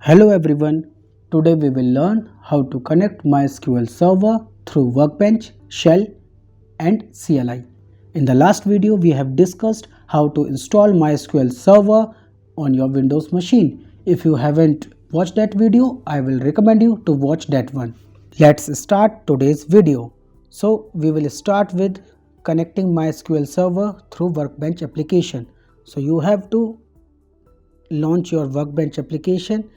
Hello everyone, today we will learn how to connect MySQL Server through Workbench, Shell and CLI. In the last video we have discussed how to install MySQL Server on your Windows machine. If you haven't watched that video, I will recommend you to watch that one. Let's start today's video. So we will start with connecting MySQL Server through Workbench application. So you have to launch your Workbench application.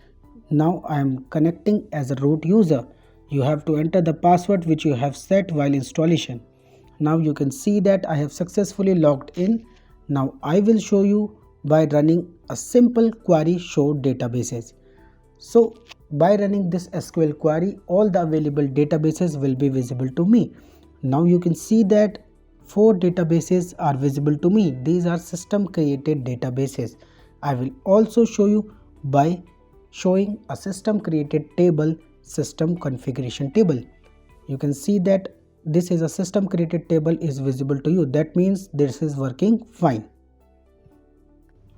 Now I am connecting as a root user. You have to enter the password which you have set while installation. Now you can see that I have successfully logged in. Now I will show you by running a simple query show databases. So by running this SQL query, all the available databases will be visible to me. Now you can see that 4 databases are visible to me. These are system created databases. I will also show you by showing a system created table, system configuration table. You can see that this is a system created table is visible to you. That means this is working fine.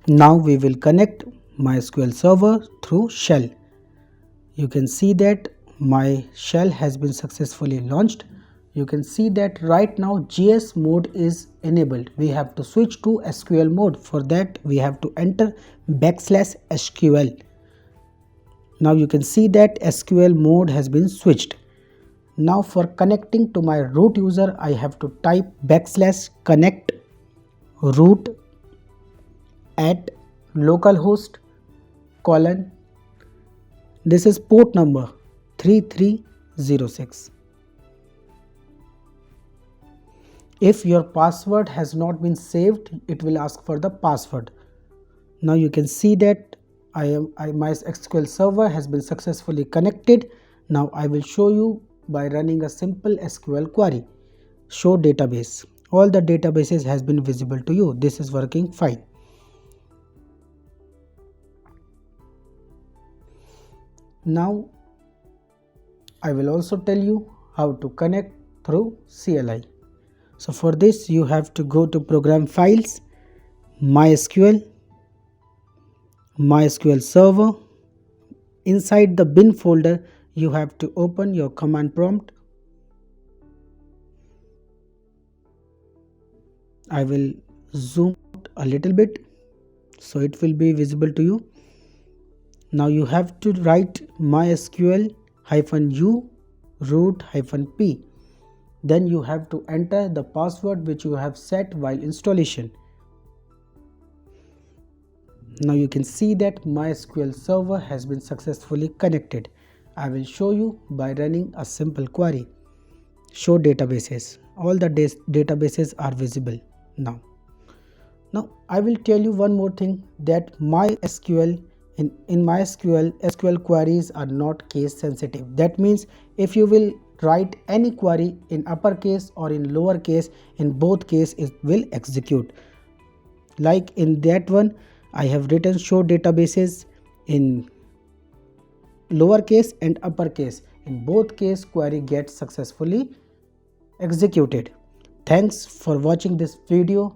Now we will connect MySQL Server through Shell. You can see that my shell has been successfully launched. You can see that right now JS mode is enabled. We have to switch to SQL mode. For that we have to enter \SQL. Now you can see that SQL mode has been switched. Now for connecting to my root user, I have to type \connect root at localhost : this is port number 3306. If your password has not been saved, it will ask for the password. Now you can see that my SQL server has been successfully connected. Now I will show you by running a simple SQL query. Show database. All the databases has been visible to you. This is working fine. Now I will also tell you how to connect through CLI. So for this you have to go to program files, MySQL server. Inside the bin folder you have to open your command prompt. I will zoom out a little bit so it will be visible to you. Now you have to write MySQL-u root-p. Then you have to enter the password which you have set while installation. Now you can see that MySQL server has been successfully connected. I will show you by running a simple query. Show databases. All the databases are visible now. Now I will tell you one more thing, that MySQL in MySQL, SQL queries are not case sensitive. That means if you will write any query in uppercase or in lowercase, in both case it will execute. Like in that one I have written show databases in lowercase and uppercase. In both case query gets successfully executed. Thanks for watching this video.